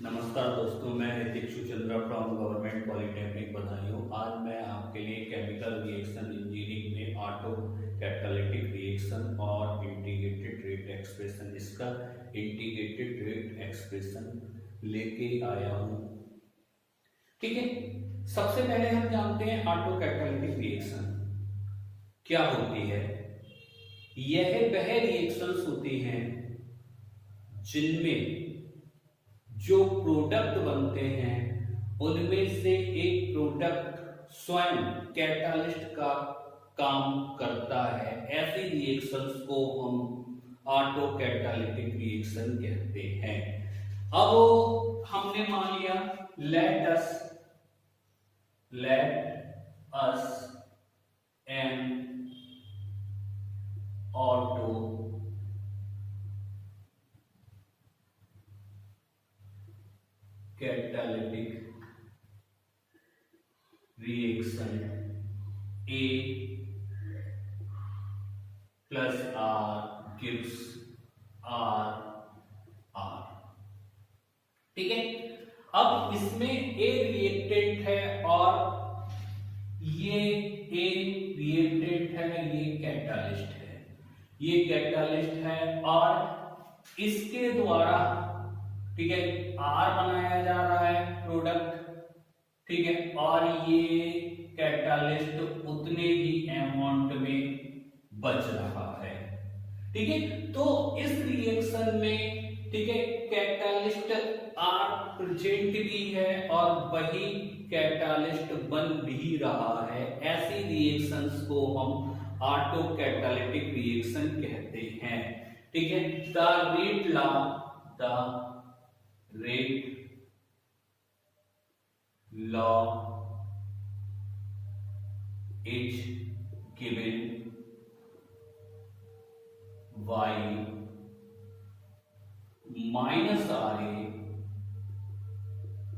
नमस्कार दोस्तों, मैं Hrithik Suchandra from government polytechnic Budaun. आज मैं आपके लिए केमिकल रिएक्शन इंजीनियरिंग में ऑटो कैटालिटिक रिएक्शन और इंटीग्रेटेड रेट एक्सप्रेशन, इसका इंटीग्रेटेड रेट एक्सप्रेशन लेके आया हूँ। ठीक है, सबसे पहले हम जानते हैं ऑटो कैटालिटिक रिएक्शन क्या होती है। यह वह रिएक्शंस होती हैं जिनमें जो प्रोडक्ट बनते हैं उनमें से एक प्रोडक्ट स्वयं कैटालिस्ट का काम करता है। ऐसी रिएक्शंस को हम ऑटो कैटालिटिक रिएक्शन कहते हैं। अब हमने मान लिया let us N auto catalytic reaction A plus R gives R R। ठीक है, अब इसमें A रिएक्टेंट है और ये A रिएक्टेंट है, ये कैटालिस्ट है, ये कैटालिस्ट है और इसके द्वारा ठीक है R बनाया जा रहा है प्रोडक्ट। ठीक है, और ये कैटालिस्ट उतने ही अमाउंट में बच रहा है। ठीक है, तो इस रिएक्शन में ठीक है कैटालिस्ट R प्रेजेंट भी है और वही कैटालिस्ट बन भी रहा है। ऐसी रिएक्शंस को हम ऑटो कैटालिटिक रिएक्शन कहते हैं। ठीक है, the rate law is given y minus RA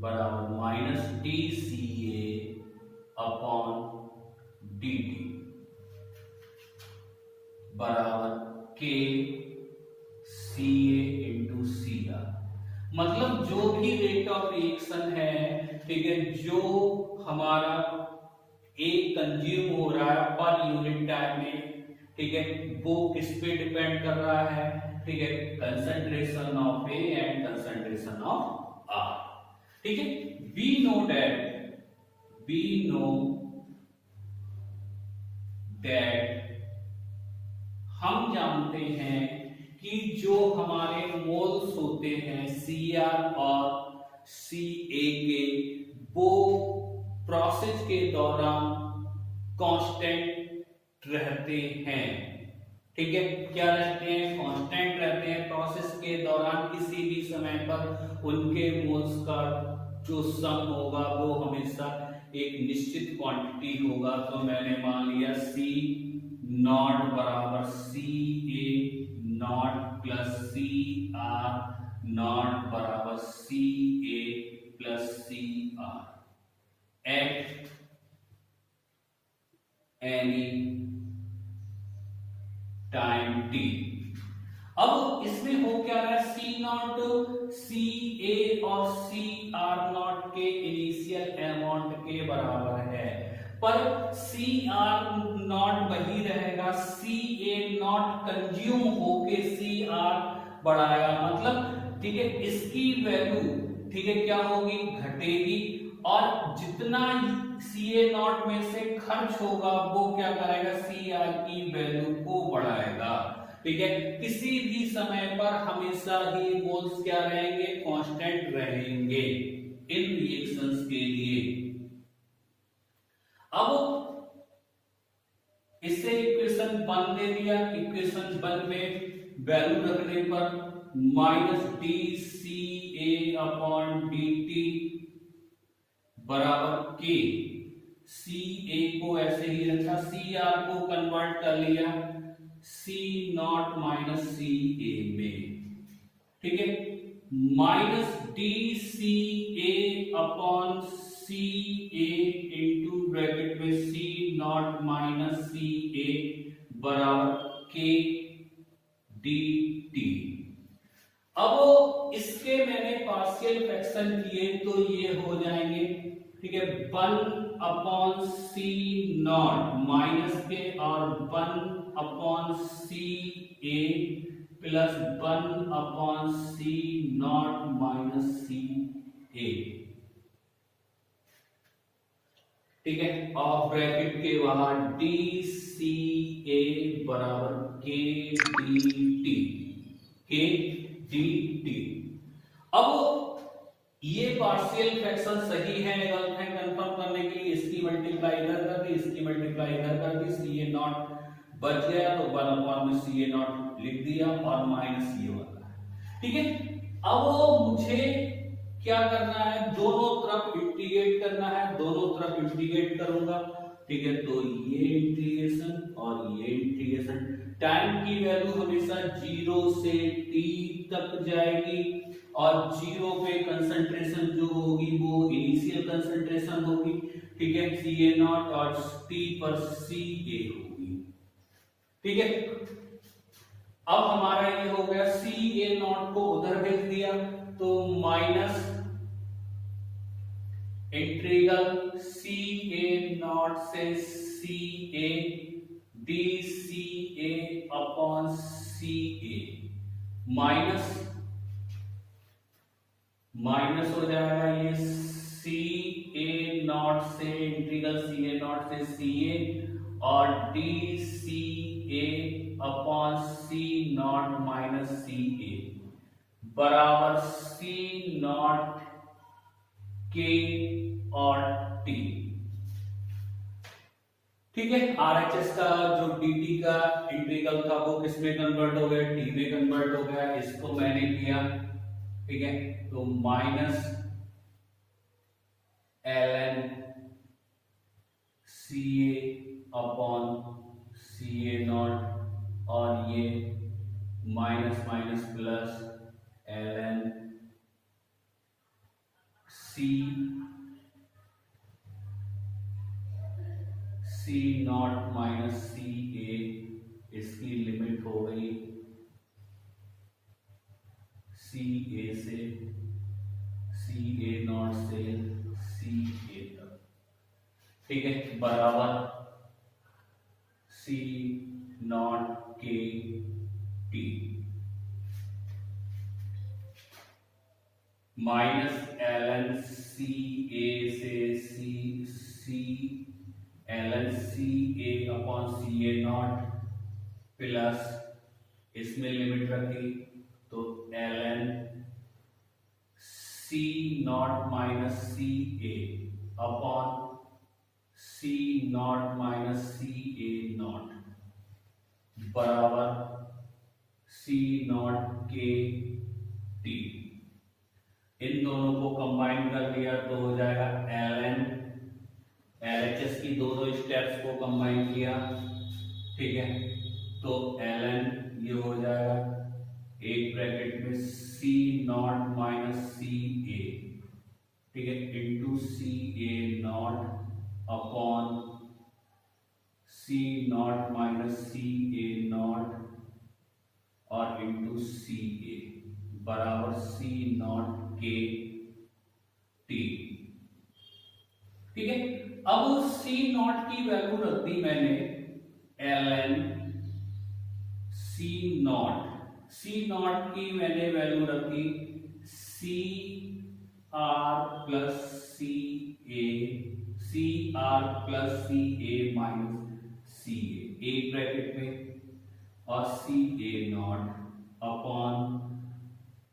बराबर माइनस TCA अपॉन DT बराबर KCA इंटू CR। मतलब जो भी रेट ऑफ रिएक्शन है, ठीक है, जो हमारा एक कंज्यूम हो रहा है पर यूनिट टाइम में, ठीक है, वो किस पे डिपेंड कर रहा है। ठीक है, concentration of A and concentration of R. ठीक है, वी नो दैट हम जानते हैं कि जो हमारे मोल्स होते हैं Cr और Ca के, वो प्रोसेस के दौरान कांस्टेंट रहते हैं। ठीक है, क्या रहते हैं? कांस्टेंट रहते हैं। प्रोसेस के दौरान किसी भी समय पर उनके मोल्स का जो सम होगा वो हमेशा एक निश्चित क्वांटिटी होगा। तो मैंने मान लिया C नॉट बराबर Ca not plus Cr not बराबर Ca plus Cr at any time t। अब इसमें हो क्या रहा है? C नॉट Ca और Cr नॉट के इनिशियल अमाउंट के बराबर है, पर Cr नॉट वही रहेगा, Ca नॉट कंज्यूम होके Cr बढ़ाएगा। मतलब ठीक है, इसकी वैल्यू ठीक है क्या होगी? घटेगी। और जितना Ca नॉट में से खर्च होगा वो क्या करेगा? Cr की वैल्यू को बढ़ाएगा। ठीक है, किसी भी समय पर हमेशा ही मोल्स क्या रहेंगे? कांस्टेंट रहेंगे इन रिएक्शंस के लिए। अब इससे इक्वेशन 1 दे दिया। इक्वेशन 1 में वैल्यू रखने पर माइनस TCA अपॉन DT बराबर K। Ca को ऐसे ही रखा, Cr को कन्वर्ट कर लिया C नॉट माइनस Ca में। ठीक है, minus TCA upon Ca into bracket में C नॉट माइनस Ca बराबर K dt। अब इसके मैंने पार्शियल फ्रैक्शन किए तो ये हो जाएंगे, ठीक है, 1/c0 माइनस के और 1/ca plus 1/c0 minus ca, ठीक है। और ब्रैकेट के बाहर dca बराबर kdt। अब ये पार्शियल फ्रैक्शन सही है गलत है कंफर्म करने के लिए इसकी मल्टीप्लाई इधर कर दी, इसकी मल्टीप्लाई इधर कर दी, ca0 बच गया तो 1/ca0 लिख दिया और माइनस ये वाला, ठीक है। अब मुझे क्या करना है, दोनों तरफ इंटीग्रेट करना है, दोनों तरफ इंटीग्रेट करूंगा, ठीक है। तो ये इंटीग्रेशन और ये इंटीग्रेशन, टाइम की वैल्यू हमेशा 0 से t तक जाएगी और 0 पे कंसंट्रेशन जो होगी वो इनिशियल कंसंट्रेशन होगी, ठीक है, ca0 और t पर ca होगी, ठीक है। अब हमारा ये हो गया, ca0 को उधर भेज दिया तो माइनस इंटीग्रल ca0 से ca dca upon ca minus हो जाएगा ये ca0 से इंटीग्रल ca0 से ca और dca upon c0 minus ca बराबर c0 k और t, ठीक है। RHS का जो dt का इंटीग्रल था वो किस में कन्वर्ट हो गया, t में कन्वर्ट हो गया, इसको मैंने किया, ठीक है। तो minus ln ca upon ca0 और ये minus minus plus ln c0 minus ca, इसकी लिमिट हो गई ca से ca0 से ca तक, ठीक है, बराबर c0 k t minus ln ca से ln ca upon ca0 plus इसमें लिमिट रखी तो ln c0 minus ca upon c0 minus ca0 बराबर c0 k t। इन दोनों को कंबाइन कर दिया तो हो जाएगा ln LHS की दोनों स्टेप्स को कंबाइन किया, ठीक है। तो ln ये हो जाएगा एक ब्रैकेट में c0 माइनस ca, ठीक है, into ca0 upon c0 minus ca0 और इंटू ca बराबर c0 k t, ठीक है। अब c0 की वैल्यू रख दी मैंने ln c0 की मैंने वैल्यू रखी cr plus ca minus ca एक ब्रैकेट में और ca0 अपॉन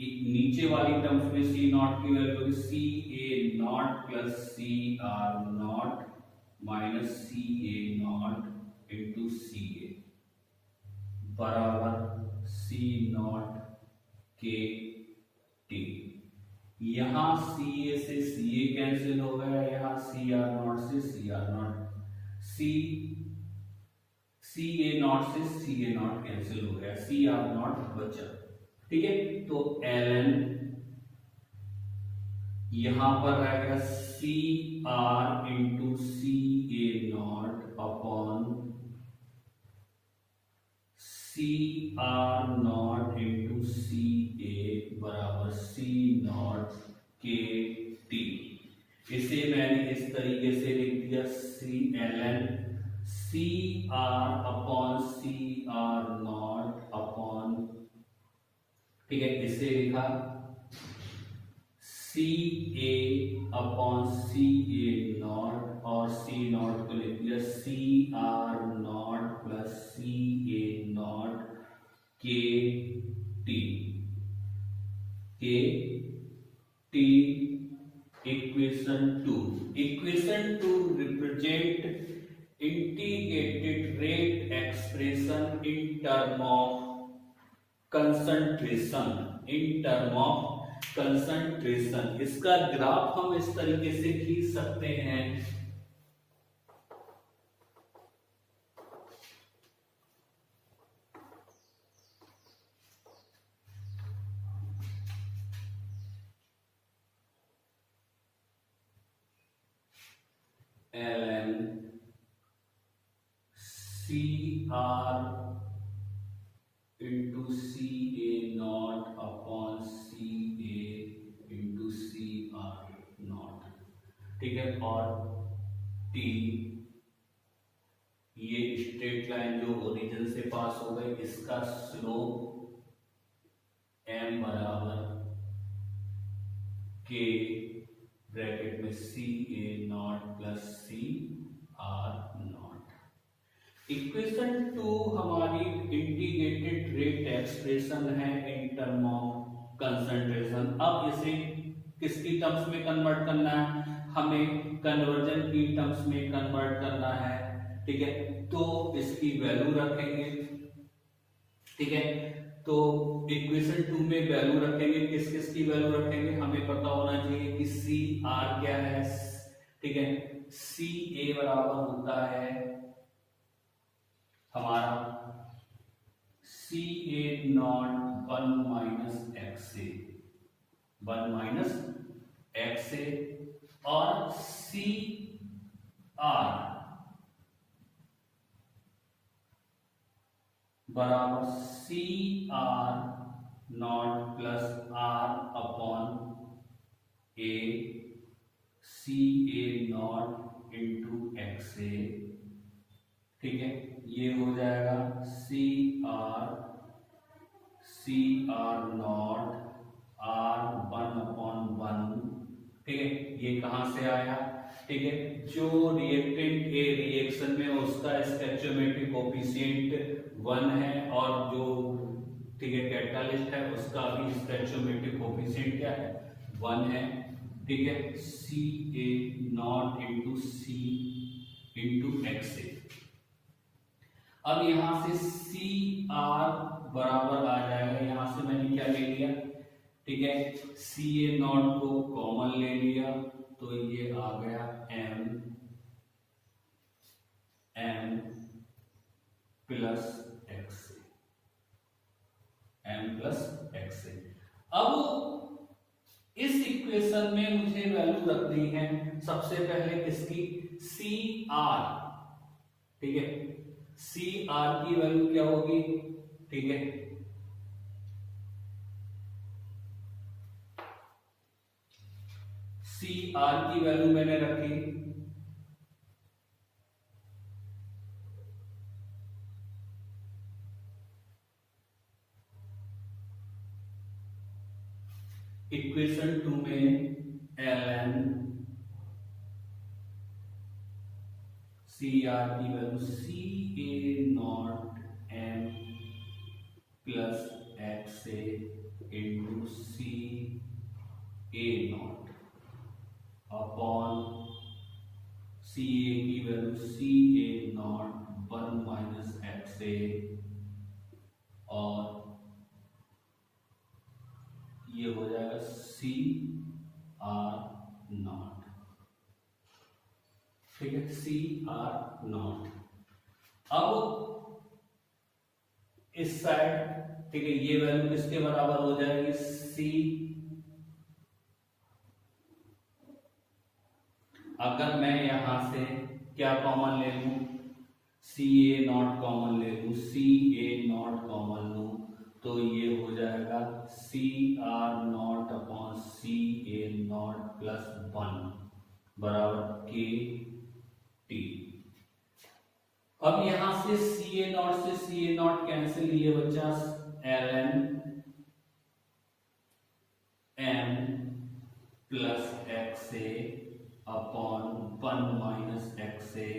नीचे वाली टर्म्स में c0 की value ca0 plus cr0 minus ca0 into ca बराबर c0 k t। यहां ca से ca कैंसिल हो गया, यहां cr0 से cr0 ca0 से ca0 कैंसिल हो गया, cr0 बचा, ठीक है। तो ln यहां पर रहेगा cr into ca0 upon c C R not into C A बराबर सी नॉट के टी। इसे मैंने इस तरीके से लिख दिया C L N C R upon C R not upon, ठीक है, इसे लिखा सी ए अपॉन सी ए नॉट और सी नॉट को लिख दिया C R not plus C A not के T equation to represent integrated rate expression in term of concentration. इसका ग्राफ हम इस तरीके से खींच सकते हैं, ln CR into C A not upon C A into C R not, ठीक है, और टी, ये स्ट्रेट लाइन जो ओरिजिन से पास हो गई, इसका स्लोप m बराबर के ब्रैकेट में C A not plus C R not. Equation 2 हमारी इंटीग्रेटेड रेट एक्सप्रेशन है इन टर्म ऑफ कंसंट्रेशन। अब इसे किसकी टर्म्स में कन्वर्ट करना है, हमें कन्वर्जन की टर्म्स में कन्वर्ट करना है, ठीक है, तो इसकी वैल्यू रखेंगे, ठीक है, तो इक्वेशन 2 में वैल्यू रखेंगे, किस किस की वैल्यू रखेंगे, हमें पता होना चाहिए कि सी आर क्या है, ठीक है, सी ए बराबर होता है हमारा C A not 1 minus X A और सी आर बराबर C R not plus R upon A C A not into X A, ठीक है, ये हो जाएगा C R not R 1 upon 1, ठीक है, ये कहां से आया, ठीक है, जो रिएक्टेंट ए रिएक्शन में उसका स्टोइकियोमेट्रिक कोफिशिएंट 1 है और जो, ठीक है, कैटालिस्ट है उसका भी स्टोइकियोमेट्रिक कोफिशिएंट क्या है, 1 है, ठीक है, C A not into C into X A. अब यहां से सी आर बराबर आ जाएगा, यहां से मैंने क्या ले लिया, ठीक है, सी ए नॉट को कॉमन ले लिया तो ये आ गया एम प्लस एक्स ए। अब इस इक्वेशन में मुझे वैल्यू रखनी है सबसे पहले किसकी, सी आर, ठीक है, सी आर की वैल्यू क्या होगी, ठीक है, सी आर की वैल्यू मैंने रखी इक्वेशन 2 में ln सी आर की value C A not M plus X A into C A not upon C A की value C A not 1 minus X A और ये हो जाएगा सी आर नॉट, ठीक है, सी आर नॉट। अब इस साइड, ठीक है, ये वैल्यू किसके बराबर हो जाएगी, सी, अगर मैं यहां से क्या कॉमन ले लूं, सी ए नॉट कॉमन ले लूं, सी ए नॉट कॉमन लूं तो ये हो जाएगा C R not upon C A not plus 1 बराबर के टी। अब यहां से सी ए नॉट कैंसिल, ये बचा L N M plus X A upon 1 minus X A,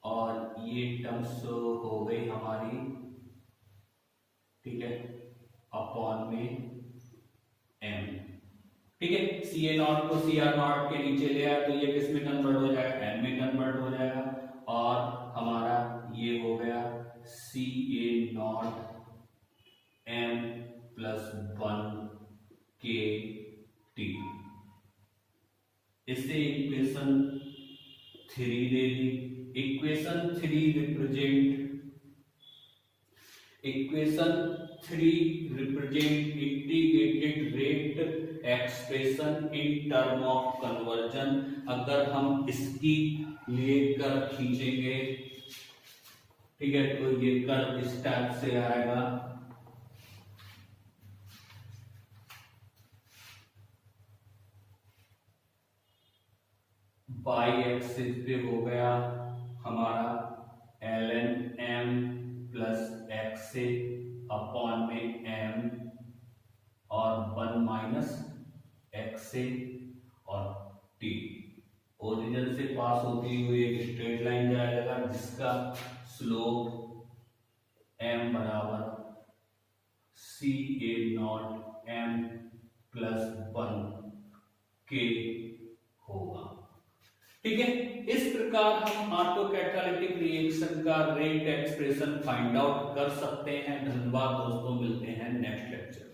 और ये टर्म्स हो गई हमारी, ठीक है, अपॉन में एम। ठीक है, सी ए नॉट को सी आर नॉट के नीचे ले आया तो ये किस में कन्वर्ट हो जाएगा, एम में कन्वर्ट हो जाएगा, और हमारा ये हो गया सी ए नॉट एम प्लस 1 के टी। इससे equation 3 they the. Equation 3 represent integrated rate expression in term of conversion. अगर हम इसकी लेकर खींचेंगे, ठीक है, तो ये कर्व इस टाइप से आएगा, बाई एक्सिस पे हो गया हमारा L N M plus X A upon में एम और 1 माइनस एक्स ए और टी। ओरिजिन से पास होती हुई एक स्ट्रेट लाइन जाएगा जिसका स्लोप एम बराबर सी ए नॉट एम प्लस 1 के होगा। ठीक है, इस प्रकार हम ऑटो कैटालिटिक रिएक्शन का रेट एक्सप्रेशन फाइंड आउट कर सकते हैं। धन्यवाद दोस्तों, मिलते हैं नेक्स्ट लेक्चर।